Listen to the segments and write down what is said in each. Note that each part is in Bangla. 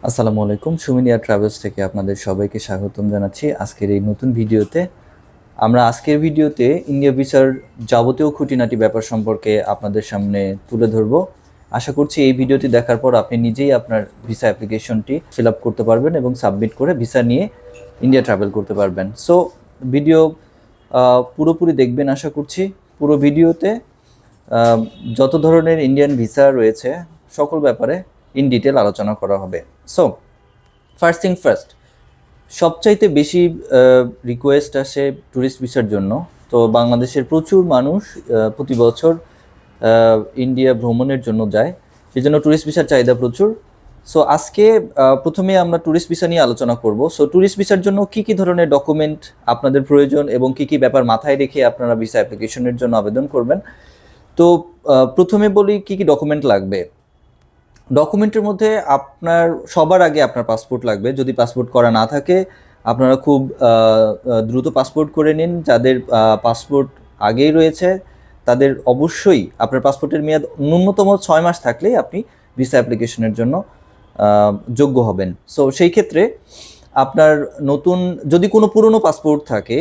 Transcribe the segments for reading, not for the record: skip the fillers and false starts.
আসসালামু আলাইকুম। সুমিন এয়ার ট্রাভেলস থেকে আপনাদের সবাইকে স্বাগতম জানাচ্ছি আজকের এই নতুন ভিডিওতে। আমরা আজকের ভিডিওতে ইন্ডিয়া ভিসার যাবতীয় খুঁটিনাটি ব্যাপার সম্পর্কে আপনাদের সামনে তুলে ধরব। আশা করছি এই ভিডিওটি দেখার পর আপনি নিজেই আপনার ভিসা অ্যাপ্লিকেশনটি ফিল আপ করতে পারবেন এবং সাবমিট করে ভিসা নিয়ে ইন্ডিয়া ট্রাভেল করতে পারবেন। সো ভিডিও পুরোপুরি দেখবেন আশা করছি। পুরো ভিডিওতে যত ধরনের ইন্ডিয়ান ভিসা রয়েছে সকল ব্যাপারে ইন ডিটেল আলোচনা করা হবে। সো ফার্স্ট থিং ফার্স্ট, সবচাইতে বেশি রিকোয়েস্ট আসে ট্যুরিস্ট ভিসার জন্য। তো বাংলাদেশের প্রচুর মানুষ প্রতি বছর ইন্ডিয়া ভ্রমণের জন্য যায়, সেই জন্য ট্যুরিস্ট ভিসার চাহিদা প্রচুর। সো আজকে প্রথমে আমরা ট্যুরিস্ট ভিসা নিয়ে আলোচনা করব। সো ট্যুরিস্ট ভিসার জন্য কী কী ধরনের ডকুমেন্ট আপনাদের প্রয়োজন এবং কী কী ব্যাপার মাথায় রেখে আপনারা ভিসা অ্যাপ্লিকেশনের জন্য আবেদন করবেন। তো প্রথমে বলি কী কী ডকুমেন্ট লাগবে। ডকুমেন্টের মধ্যে আপনার সবার আগে আপনার পাসপোর্ট লাগবে। যদি পাসপোর্ট করা না থাকে আপনারা খুব দ্রুত পাসপোর্ট করে নিন। যাদের পাসপোর্ট আগেই রয়েছে তাদের অবশ্যই আপনার পাসপোর্টের মেয়াদ ন্যূনতম 6 মাস থাকলেই আপনি ভিসা অ্যাপ্লিকেশনের জন্য যোগ্য হবেন। সো সেই ক্ষেত্রে আপনার নতুন যদি কোনো পুরনো পাসপোর্ট থাকে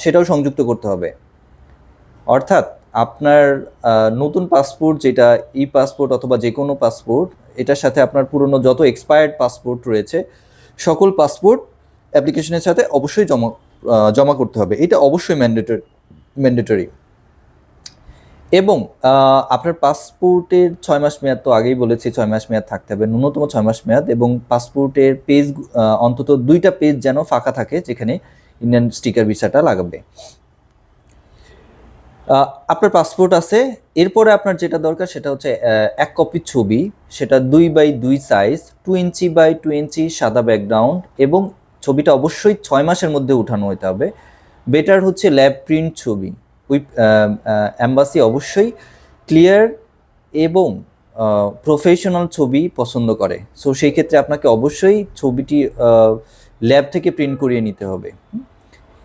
সেটাও সংযুক্ত করতে হবে। অর্থাৎ আপনার নতুন পাসপোর্ট যেটা ই পাসপোর্ট অথবা যে কোনো পাসপোর্ট, এটার সাথে আপনার পুরনো যত এক্সপায়ার্ড পাসপোর্ট রয়েছে সকল পাসপোর্ট অ্যাপ্লিকেশনের সাথে অবশ্যই জমা করতে হবে। এটা অবশ্যই ম্যান্ডেটরি। এবং আপনার পাসপোর্টের 6 মাস মেয়াদ তো আগেই বলেছি, 6 মাস মেয়াদ থাকতে হবে, ন্যূনতম 6 মাস মেয়াদ। এবং পাসপোর্টের পেজ অন্তত 2টা পেজ যেন ফাঁকা থাকে যেখানে ইন্ডিয়ান স্টিকার ভিসাটা লাগাবে। আপনার পাসপোর্ট আছে, এরপরে আপনার যেটা দরকার সেটা হচ্ছে 1 কপি ছবি, সেটা 2x2 সাইজ, 2 ইঞ্চি বাই 2 ইঞ্চি সাদা ব্যাকগ্রাউন্ড, এবং ছবিটা অবশ্যই 6 মাসের মধ্যে উঠানো হতে হবে। বেটার হচ্ছে ল্যাব প্রিন্ট ছবি। ওই অ্যাম্বাসি অবশ্যই ক্লিয়ার এবং প্রফেশনাল ছবি পছন্দ করে। সো সেই ক্ষেত্রে আপনাকে অবশ্যই ছবিটি ল্যাব থেকে প্রিন্ট করিয়ে নিতে হবে।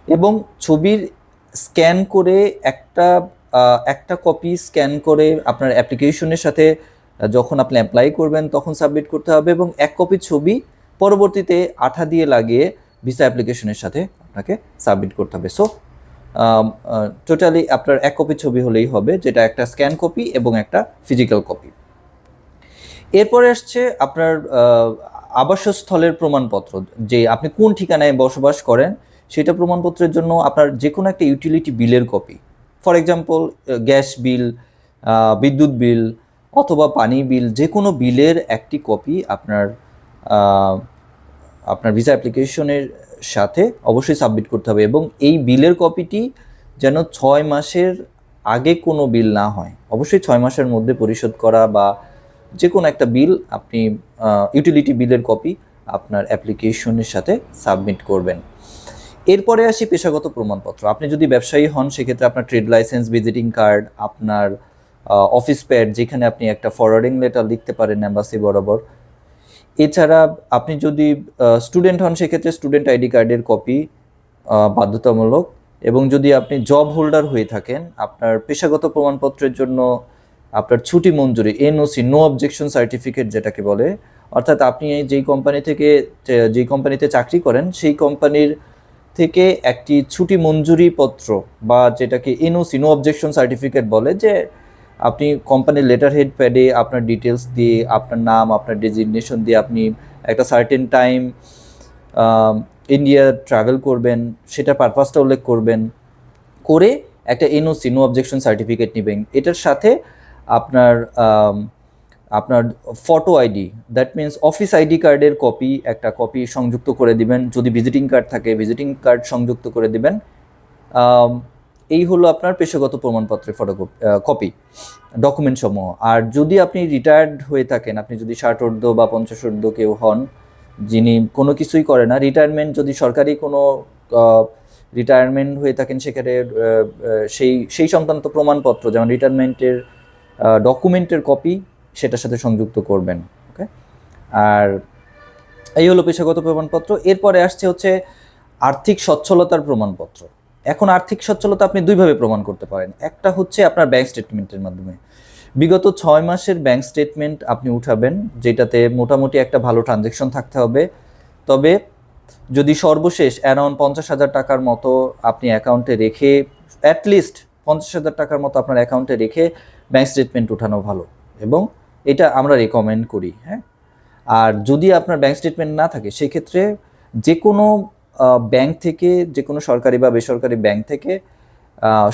এবং ছবির স্ক্যান করে একটা কপি স্ক্যান করে আপনার অ্যাপ্লিকেশনের সাথে যখন আপনি অ্যাপ্লাই করবেন তখন সাবমিট করতে হবে। এবং 1 কপি ছবি পরবর্তীতে আঠা দিয়ে লাগিয়ে ভিসা অ্যাপ্লিকেশনের সাথে আপনাকে সাবমিট করতে হবে। সো টোটালি আপনার 1 কপি ছবি হলেই হবে, যেটা একটা স্ক্যান কপি এবং একটা ফিজিক্যাল কপি। এরপরে আসছে আপনার আবাসস্থলের প্রমাণপত্র, যে আপনি কোন ঠিকানায় বসবাস করেন সেটা প্রমাণপত্রের জন্য আপনার যে কোনো একটা ইউটিলিটি বিলের copy, for example gas bill, বিদ্যুৎ বিল অথবা পানি বিল, যে কোনো বিলের একটি কপি আপনার ভিসা অ্যাপ্লিকেশনের সাথে অবশ্যই সাবমিট করতে হবে। এবং এই বিলের কপিটি যেন 6 মাসের আগে কোনো বিল না হয়, অবশ্যই 6 মাসের মধ্যে পরিশোধ করা বা যে কোনো একটা বিল আপনি ইউটিলিটি বিলের কপি আপনার অ্যাপ্লিকেশনের সাথে সাবমিট করবেন। এরপরে আসি পেশাগত প্রমাণপত্র। আপনি যদি ব্যবসায়ী হন সেক্ষেত্রে আপনার ট্রেড লাইসেন্স, ভিজিটিং কার্ড, আপনার অফিস প্যাড যেখানে আপনি একটা ফরওয়ার্ডিং লেটার লিখতে পারেন অ্যাম্বাসি বরাবর। এছাড়া আপনি যদি স্টুডেন্ট হন সেক্ষেত্রে স্টুডেন্ট আইডি কার্ডের কপি বাধ্যতামূলক। এবং যদি আপনি জব হোল্ডার হয়ে থাকেন আপনার পেশাগত প্রমাণপত্রের জন্য আপনার ছুটি মঞ্জুরি, এনওসি, নো অবজেকশন সার্টিফিকেট যেটাকে বলে, অর্থাৎ আপনি যেই কোম্পানিতে চাকরি করেন সেই কোম্পানির থেকে একটি ছুটি মঞ্জুরি পত্র বা যেটাকে এনওসি, নো অবজেকশন সার্টিফিকেট বলে, যে আপনি কোম্পানির লেটার হেড প্যাডে আপনার ডিটেলস দিয়ে, আপনার নাম, আপনার ডেজিগনেশন দিয়ে আপনি একটা সার্টেন টাইম ইন্ডিয়া ট্রাভেল করবেন, সেটা পারপাসটা উল্লেখ করবেন, করে একটা এনওসি, নো অবজেকশন সার্টিফিকেট নেবেন। এটার সাথে আপনার photo ID, that means office ID কার্ডের একটা কপি সংযুক্ত করে দিবেন। যদি ভিজিটিং কার্ড থাকে ভিজিটিং কার্ড সংযুক্ত করে দিবেন। এই হলো আপনার পেশাগত প্রমাণপত্রের কপি ডকুমেন্ট সমূহ। আর যদি আপনি রিটায়ার্ড হয়ে থাকেন, আপনি যদি 60 বা 50 কেউ হন যিনি কোনো কিছুই করে না, রিটায়ারমেন্ট যদি সরকারি কোনো রিটায়ারমেন্ট হয়ে থাকেন সেক্ষেত্রে সেই সংক্রান্ত প্রমাণপত্র যেমন রিটায়ারমেন্টের ডকুমেন্টের কপি সেটার সাথে সংযুক্ত করবেন। ওকে, আর এই হলো পেশাগত প্রমাণপত্র। এরপরে আসছে হচ্ছে আর্থিক সচ্ছলতার প্রমাণপত্র। এখন আর্থিক সচ্ছলতা আপনি দুইভাবে প্রমাণ করতে পারেন। একটা হচ্ছে আপনার ব্যাংক স্টেটমেন্টের মাধ্যমে। বিগত 6 মাসের ব্যাংক স্টেটমেন্ট আপনি উঠাবেন, যেটাতে মোটামুটি একটা ভালো ট্রানজ্যাকশন থাকতে হবে। তবে যদি সর্বশেষ অ্যারাউন্ড 50,000 টাকার মতো আপনি অ্যাকাউন্টে রেখে, অ্যাটলিস্ট 50,000 টাকার মতো আপনার অ্যাকাউন্টে রেখে ব্যাংক স্টেটমেন্ট উঠানো ভালো, এবং এটা আমরা রেকমেন্ড করি। হ্যাঁ, আর যদি আপনার ব্যাংক স্টেটমেন্ট না থাকে, সেক্ষেত্রে যে কোনো ব্যাংক থেকে, যে কোনো সরকারি বা বেসরকারি ব্যাংক থেকে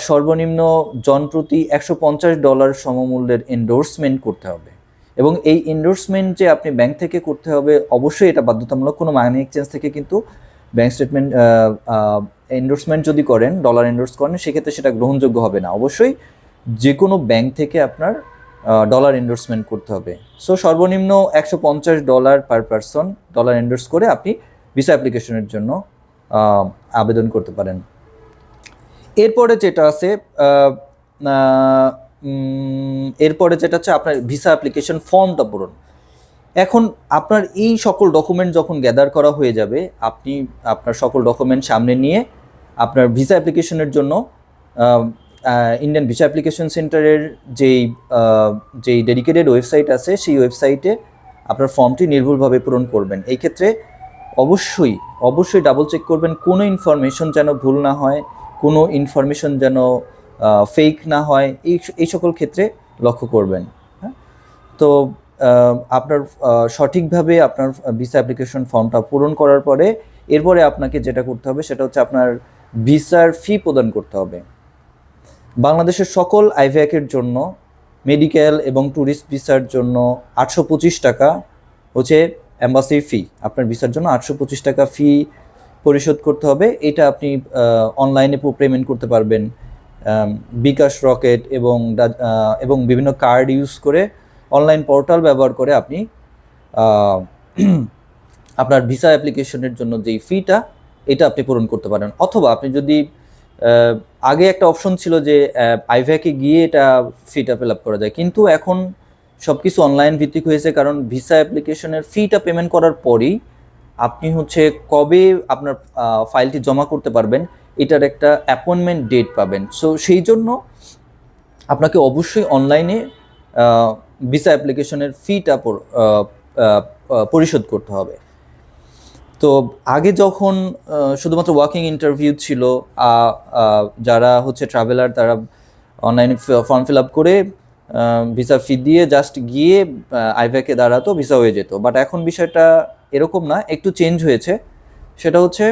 সর্বনিম্ন জনপ্রতি $150 সমমূল্যের এন্ডোর্সমেন্ট করতে হবে। এবং এই এন্ডোর্সমেন্ট যে আপনি ব্যাংক থেকে করতে হবে, অবশ্যই এটা বাধ্যতামূলক। কোনো মানি এক্সচেঞ্জ থেকে কিন্তু ব্যাংক স্টেটমেন্ট এন্ডোর্সমেন্ট যদি করেন, ডলার এন্ডোর্স করেন, সেক্ষেত্রে সেটা গ্রহণযোগ্য হবে না। অবশ্যই যে কোনো ব্যাংক থেকে আপনার ডলার এন্ডোর্সমেন্ট করতে হবে। সো সর্বনিম্ন $150 পার পারসন ডলার এন্ডোর্স করে আপনি ভিসা অ্যাপ্লিকেশনের জন্য আবেদন করতে পারেন। এরপরে যেটা আছে, এরপরে যেটা হচ্ছে আপনার ভিসা অ্যাপ্লিকেশন ফর্মটা পূরণ। এখন আপনার এই সকল ডকুমেন্ট যখন গ্যাদার করা হয়ে যাবে, আপনি আপনার সকল ডকুমেন্ট সামনে নিয়ে আপনার ভিসা অ্যাপ্লিকেশনের জন্য ইন্ডিয়ান ভিসা অ্যাপ্লিকেশন সেন্টারের যেই ডেডিকেটেড ওয়েবসাইট আছে, সেই ওয়েবসাইটে আপনার ফর্মটি নির্ভুলভাবে পূরণ করবেন। এই ক্ষেত্রে অবশ্যই ডাবল চেক করবেন কোনো ইনফরমেশন যেন ভুল না হয়, কোনো ইনফরমেশন যেন ফেক না হয়, এই সকল ক্ষেত্রে লক্ষ্য করবেন। হ্যাঁ, তো আপনার সঠিকভাবে আপনার ভিসা অ্যাপ্লিকেশন ফর্মটা পূরণ করার পরে এরপরে আপনাকে যেটা করতে হবে সেটা হচ্ছে আপনার ভিসার ফি প্রদান করতে হবে। বাংলাদেশের সকল আইভ্যাকের জন্য, মেডিকেল এবং ট্যুরিস্ট ভিসার জন্য 825 টাকা হচ্ছে অ্যাম্বাসি ফি। আপনার ভিসার জন্য 825 টাকা ফি পরিশোধ করতে হবে। এটা আপনি অনলাইনে পেমেন্ট করতে পারবেন, বিকাশ, রকেট এবং বিভিন্ন কার্ড ইউজ করে, অনলাইন পোর্টাল ব্যবহার করে আপনি আপনার ভিসা অ্যাপ্লিকেশনের জন্য যেই ফিটা, এটা আপনি পূরণ করতে পারেন। অথবা আপনি যদি আগে একটা অপশন ছিল যে আইভ্যাকে গিয়ে এটা ফিটা ফিল আপ করা যায়, কিন্তু এখন সব কিছু অনলাইন ভিত্তিক হয়েছে। কারণ ভিসা অ্যাপ্লিকেশনের ফিটা পেমেন্ট করার পরেই আপনি হচ্ছে কবে আপনার ফাইলটি জমা করতে পারবেন, এটার একটা অ্যাপয়েন্টমেন্ট ডেট পাবেন। সো সেই জন্য আপনাকে অবশ্যই অনলাইনে ভিসা অ্যাপ্লিকেশনের ফিটা পরিশোধ করতে হবে। তো আগে যখন শুধুমাত্র ওয়াকিং ইন্টারভিউ ছিল, যারা হচ্ছে ট্রাভেলার, তারা অনলাইনে ফর্ম ফিল আপ করে ভিসা ফি দিয়ে জাস্ট গিয়ে আইভ্যাকে দাঁড়াতো, ভিসা হয়ে যেত। বাট এখন বিষয়টা এরকম না, একটু চেঞ্জ হয়েছে। সেটা হচ্ছে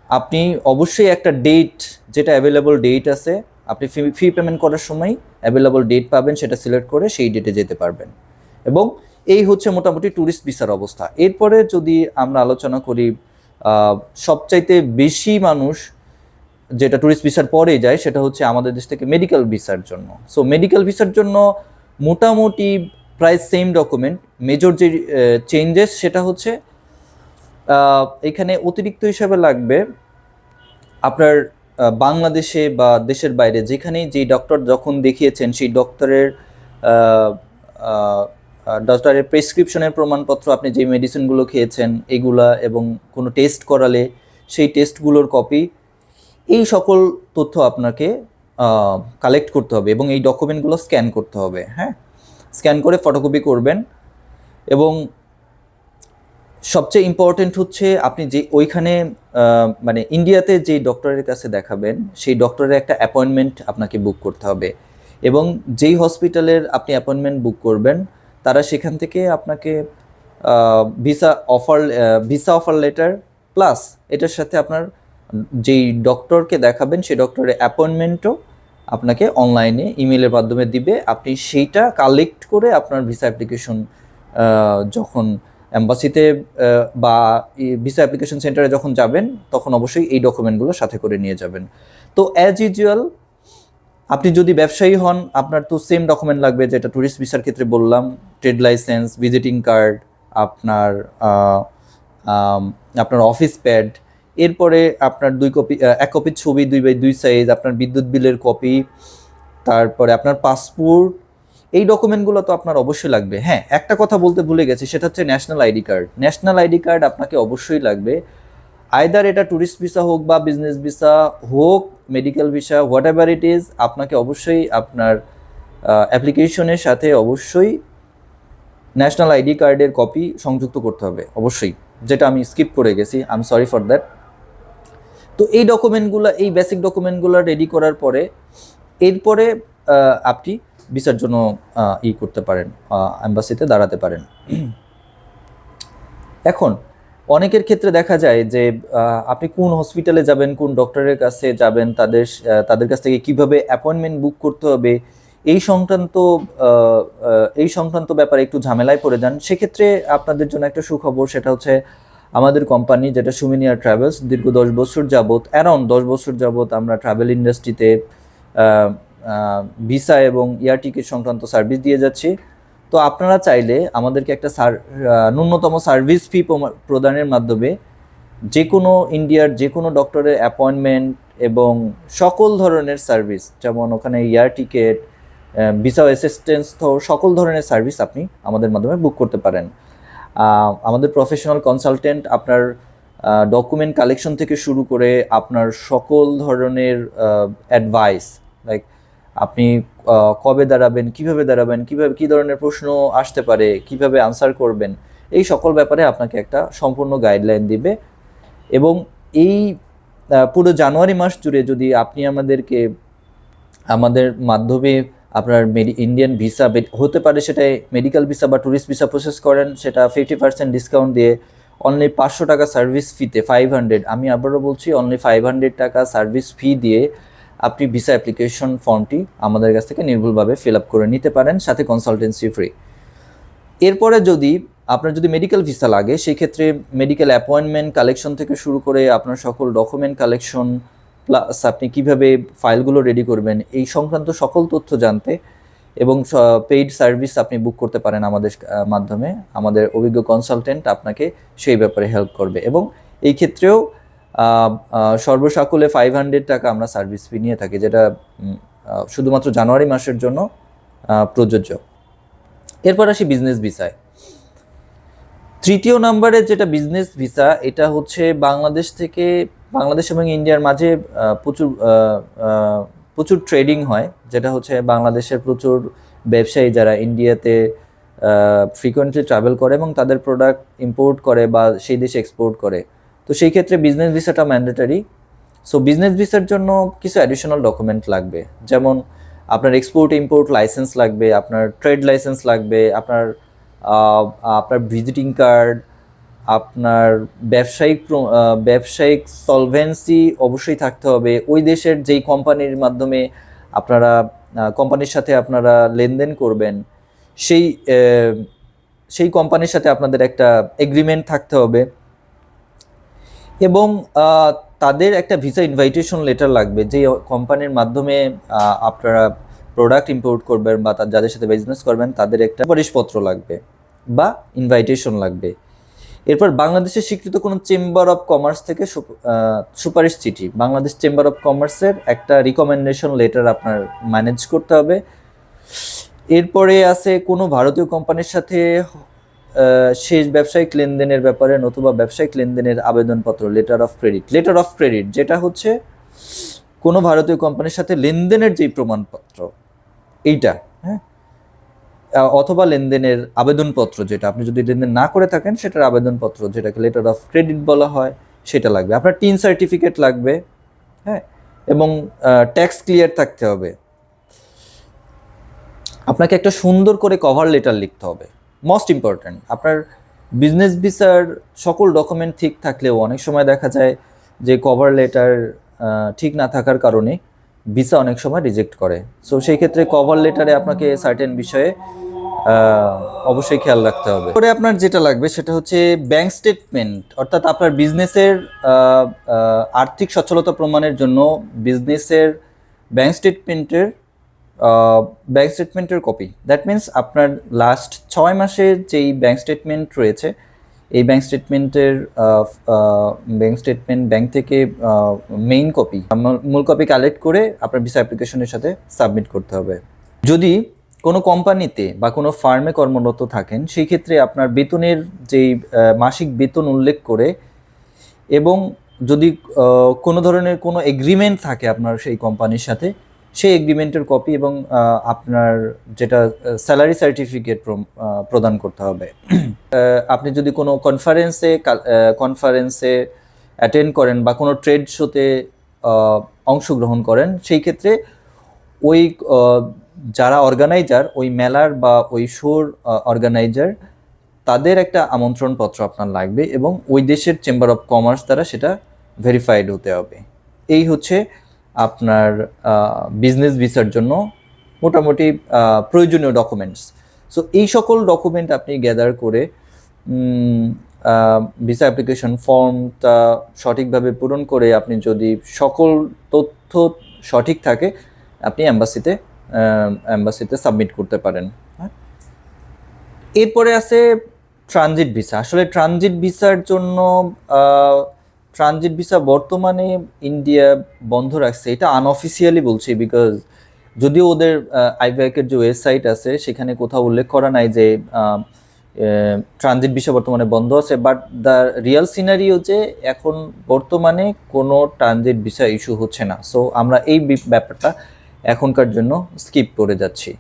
আপনি অবশ্যই একটা ডেট, যেটা অ্যাভেলেবল ডেট আছে, আপনি ফি পেমেন্ট করার সময় অ্যাভেলেবল ডেট পাবেন, সেটা সিলেক্ট করে সেই ডেটে যেতে পারবেন। এবং এই হচ্ছে মোটামুটি ট্যুরিস্ট ভিসার অবস্থা। এরপরে যদি আমরা আলোচনা করি, সবচাইতে বেশি মানুষ যেটা ট্যুরিস্ট ভিসার পরে যায়, সেটা হচ্ছে আমাদের দেশ থেকে মেডিকেল ভিসার জন্য। সো মেডিকেল ভিসার জন্য মোটামুটি প্রায় সেম ডকুমেন্ট। মেজর যে চেঞ্জেস সেটা হচ্ছে এখানে অতিরিক্ত হিসাবে লাগবে আপনার বাংলাদেশে বা দেশের বাইরে যেখানেই যেই ডক্টর যখন দেখিয়েছেন, সেই ডক্টরের প্রেসক্রিপশনের প্রমাণপত্র, আপনি যে মেডিসিনগুলো খেয়েছেন এগুলা, এবং কোনো টেস্ট করালে সেই টেস্টগুলোর কপি, এই সকল তথ্য আপনাকে কালেক্ট করতে হবে এবং এই ডকুমেন্টগুলো স্ক্যান করতে হবে। হ্যাঁ, স্ক্যান করে ফটোকপি করবেন। এবং সবচেয়ে ইম্পর্টেন্ট হচ্ছে আপনি যে ওইখানে মানে ইন্ডিয়াতে যে ডক্টরের কাছে দেখাবেন, সেই ডক্টরের একটা অ্যাপয়েন্টমেন্ট আপনাকে বুক করতে হবে। এবং যেই হসপিটালের আপনি অ্যাপয়েন্টমেন্ট বুক করবেন, তারা সেখান থেকে আপনাকে ভিসা অফার লেটার প্লাস এটার সাথে আপনার যেই ডক্টরকে দেখাবেন, সেই ডক্টরের অ্যাপয়েন্টমেন্টও আপনাকে অনলাইনে ইমেলের মাধ্যমে দিবে। আপনি সেইটা কালেক্ট করে আপনার ভিসা অ্যাপ্লিকেশন যখন এম্বাসিতে বা ভিসা অ্যাপ্লিকেশন সেন্টারে যখন যাবেন, তখন অবশ্যই এই ডকুমেন্টগুলো সাথে করে নিয়ে যাবেন। তো অ্যাজ ইউজুয়াল, আপনি যদি ব্যবসায়ী হন, আপনার তো সেম ডকুমেন্ট লাগবে, যেটা ট্যুরিস্ট ভিসার ক্ষেত্রে বললাম, ট্রেড লাইসেন্স, ভিজিটিং কার্ড, আপনার অফিস প্যাড, এরপরে আপনার এক কপি ছবি 2x2 সাইজ, আপনার বিদ্যুৎ বিলের কপি, তারপরে আপনার পাসপোর্ট, এই ডকুমেন্টগুলো তো আপনার অবশ্যই লাগবে। হ্যাঁ, একটা কথা বলতে ভুলে গেছি, সেটা হচ্ছে national ID card. National ID card আপনাকে অবশ্যই লাগবে। আইদার এটা ট্যুরিস্ট ভিসা হোক বা বিজনেস ভিসা হোক, medical visa, what ever it is, আপনাকে অবশ্যই আপনার অ্যাপ্লিকেশনের সাথে অবশ্যই ন্যাশনাল আইডি কার্ডের কপি সংযুক্ত করতে হবে অবশ্যই, যেটা আমি স্কিপ করে গেছি, I am sorry for that. তো এই ডকুমেন্টগুলো, এই বেসিক ডকুমেন্টগুলো রেডি করার পরে এরপরে আপনি ভিসার জন্য করতে পারেন, এম্বাসিতে দাঁড়াতে পারেন। এখন অনেকের ক্ষেত্রে দেখা যায় যে আপনি কোন হসপিটালে যাবেন, কোন ডক্টরের কাছে যাবেন, তাদের কাছ থেকে কিভাবে অ্যাপয়েন্টমেন্ট বুক করতে হবে, এই সংক্রান্ত ব্যাপারে একটু ঝামেলায় পড়ে যান। সেক্ষেত্রে আপনাদের জন্য একটা সুখবর, সেটা হচ্ছে আমাদের কোম্পানি যেটা সুমিন এয়ার ট্রাভেলস, দীর্ঘ 10 বছর যাবত, অ্যারাউন্ড 10 বছর যাবত আমরা ট্রাভেল ইন্ডাস্ট্রিতে ভিসা এবং এয়ার টিকিট সংক্রান্ত সার্ভিস দিয়ে যাচ্ছি। তো আপনারা চাইলে আমাদেরকে একটা ন্যূনতম সার্ভিস ফি প্রদানের মাধ্যমে যে কোনো ইন্ডিয়ার যে কোনো ডক্টরের অ্যাপয়েন্টমেন্ট এবং সকল ধরনের সার্ভিস, যেমন ওখানে এয়ার টিকিট, ভিসা অ্যাসিস্ট্যান্স, তো সকল ধরনের সার্ভিস আপনি আমাদের মাধ্যমে বুক করতে পারেন। আমাদের প্রফেশনাল কনসালটেন্ট আপনার ডকুমেন্ট কালেকশন থেকে শুরু করে আপনার সকল ধরনের অ্যাডভাইস, লাইক আপনি কবে দাঁড়াবেন, কিভাবে দাঁড়াবেন, কী ধরনের প্রশ্ন আসতে পারে, কিভাবে আনসার করবেন, এই সকল ব্যাপারে আপনাকে একটা সম্পূর্ণ গাইডলাইন দিবে। এবং এই পুরো জানুয়ারি মাস জুড়ে যদি আপনি আমাদের মাধ্যমে আপনার ইন্ডিয়ান ভিসা হতে পারে, সেটা মেডিকেল ভিসা বা ট্যুরিস্ট ভিসা প্রসেস করেন, সেটা 50% ডিসকাউন্ট দিয়ে অনলি 500 টাকা সার্ভিস ফিতে, 500, আমি আবারও বলছি অনলি 500 টাকা সার্ভিস ফি দিয়ে আপনি ভিসা অ্যাপ্লিকেশন ফর্মটি আমাদের কাছ থেকে নির্ভুলভাবে ফিল আপ করে নিতে পারেন, সাথে কনসালটেন্সি ফ্রি। এরপরে আপনার যদি মেডিকেল ভিসা লাগে, সেই ক্ষেত্রে মেডিকেল অ্যাপয়েন্টমেন্ট কালেকশন থেকে শুরু করে আপনার সকল ডকুমেন্ট কালেকশন, প্লাস আপনি কিভাবে ফাইলগুলো রেডি করবেন, এই সংক্রান্ত সকল তথ্য জানতে এবং পেইড সার্ভিস আপনি বুক করতে পারেন আমাদের মাধ্যমে। আমাদের অভিজ্ঞ কনসালটেন্ট আপনাকে সেই ব্যাপারে হেল্প করবে। এবং এই ক্ষেত্রেও সর্বসাকুল্যে 500 টাকা আমরা সার্ভিস ফি নিয়ে থাকি, যেটা শুধুমাত্র জানুয়ারি মাসের জন্য প্রযোজ্য। এরপর আসি বিজনেস ভিসায়। তৃতীয় নম্বরে যেটা বিজনেস ভিসা, এটা হচ্ছে বাংলাদেশ এবং ইন্ডিয়ার মাঝে প্রচুর ট্রেডিং হয়, যেটা হচ্ছে বাংলাদেশের প্রচুর ব্যবসায়ী যারা ইন্ডিয়াতে ফ্রিকোয়েন্টলি ট্রাভেল করে এবং তাদের প্রোডাক্ট ইম্পোর্ট করে বা সেই দেশে এক্সপোর্ট করে। তো সেই ক্ষেত্রে বিজনেস ভিসাটা ম্যান্ডেটরি। সো বিজনেস ভিসার জন্য কিছু অ্যাডিশনাল ডকুমেন্ট লাগবে, যেমন আপনার এক্সপোর্ট ইম্পোর্ট লাইসেন্স লাগবে, আপনার ট্রেড লাইসেন্স লাগবে, আপনার ভিজিটিং কার্ড, আপনার ব্যবসায়িক সলভেন্সি অবশ্যই থাকতে হবে। ওই দেশের যেই কোম্পানির মাধ্যমে কোম্পানির সাথে আপনারা লেনদেন করবেন, সেই কোম্পানির সাথে আপনাদের একটা এগ্রিমেন্ট থাকতে হবে। এবং তাদের একটা ভিসা ইনভাইটেশন লেটার লাগবে, যে কোম্পানির মাধ্যমে আপনারা প্রোডাক্ট ইম্পোর্ট করবেন বা যাদের সাথে বিজনেস করবেন, তাদের একটা সুপারিশপত্র লাগবে বা ইনভাইটেশন লাগবে। এরপর বাংলাদেশের স্বীকৃত কোনো চেম্বার অফ কমার্স থেকে সুপারিশ চিঠি, বাংলাদেশ চেম্বার অফ কমার্সের একটা রিকমেন্ডেশন লেটার আপনার ম্যানেজ করতে হবে। এরপরে আছে কোনো ভারতীয় কোম্পানির সাথে শেষ ব্যবসায়িক লেনদেনের ব্যাপারে নতুবা ব্যবসায়িক লেনদেনের আবেদনপত্র, লেটার অফ ক্রেডিট, যেটা হচ্ছে কোনো ভারতীয় কোম্পানির সাথে লেনদেনের যেই প্রমাণপত্র, এইটা, হ্যাঁ, অথবা লেনদেনের আবেদনপত্র, যেটা আপনি যদি লেনদেন না করে থাকেন সেটার আবেদনপত্র, যেটাকে লেটার অফ ক্রেডিট বলা হয়, সেটা লাগবে। আপনার টিন সার্টিফিকেট লাগবে, হ্যাঁ, এবং ট্যাক্স ক্লিয়ার থাকতে হবে। আপনাকে একটা সুন্দর করে কভার লেটার লিখতে হবে, মোস্ট ইম্পর্ট্যান্ট। আপনার বিজনেস ভিসার সকল ডকুমেন্ট ঠিক থাকলেও অনেক সময় দেখা যায় যে কভার লেটার ঠিক না থাকার কারণে ভিসা অনেক সময় রিজেক্ট করে। সো সেই ক্ষেত্রে কভার লেটারে আপনাকে সার্টেন বিষয়ে অবশ্যই খেয়াল রাখতে হবে। পরে আপনার যেটা লাগবে সেটা হচ্ছে ব্যাংক স্টেটমেন্ট, অর্থাৎ আপনার বিজনেসের আর্থিক সচ্ছলতা প্রমাণের জন্য বিজনেসের ব্যাংক স্টেটমেন্টের কপি। দ্যাট মিনস আপনার লাস্ট 6 মাসের যেই ব্যাংক স্টেটমেন্ট রয়েছে, এই ব্যাংক স্টেটমেন্ট ব্যাংক থেকে মেইন কপি, মূল কপি কালেক্ট করে আপনার ভিসা অ্যাপ্লিকেশনের সাথে সাবমিট করতে হবে। যদি কোনো কোম্পানিতে বা কোনো ফার্মে কর্মরত থাকেন, সেই ক্ষেত্রে আপনার বেতনের যেই মাসিক বেতন উল্লেখ করে এবং যদি কোনো ধরনের কোনো এগ্রিমেন্ট থাকে আপনার সেই কোম্পানির সাথে, সেই এগ্রিমেন্টের কপি এবং আপনার যেটা স্যালারি সার্টিফিকেট প্রদান করতে হবে। আপনি যদি কোনো কনফারেন্সে অ্যাটেন্ড করেন বা কোনো ট্রেড শোতে অংশগ্রহণ করেন, সেই ক্ষেত্রে ওই যারা অর্গানাইজার, ওই মেলার বা ওই শোর অর্গানাইজার, তাদের একটা আমন্ত্রণপত্র আপনার লাগবে এবং ওই দেশের চেম্বার অফ কমার্স দ্বারা সেটা ভেরিফাইড হতে হবে। এই হচ্ছে আপনার বিজনেস ভিসার জন্য মোটামুটি প্রয়োজনীয় ডকুমেন্টস। সো এই সকল ডকুমেন্ট আপনি গ্যাদার করে ভিসা অ্যাপ্লিকেশন ফর্মটা সঠিকভাবে পূরণ করে আপনি যদি সকল তথ্য সঠিক থাকে, আপনি অ্যাম্বাসিতে সাবমিট করতে পারেন। এরপরে আছে ট্রানজিট ভিসা। আসলে ট্রানজিট ভিসার জন্য ট্রানজিট ভিসা বর্তমানে ইন্ডিয়া বন্ধ রাখছে, এটা আনঅফিসিয়ালি বলছি, বিকজ যদিও ওদের আইব্যাকের যে ওয়েবসাইট আছে সেখানে কোথাও উল্লেখ করা নাই যে ট্রানজিট ভিসা বর্তমানে বন্ধ আছে, বাট দ্য রিয়েল সিনারিও যে এখন বর্তমানে কোনো ট্রানজিট ভিসা ইস্যু হচ্ছে না। সো আমরা এই ব্যাপারটা এখনকার জন্য স্কিপ করে যাচ্ছি।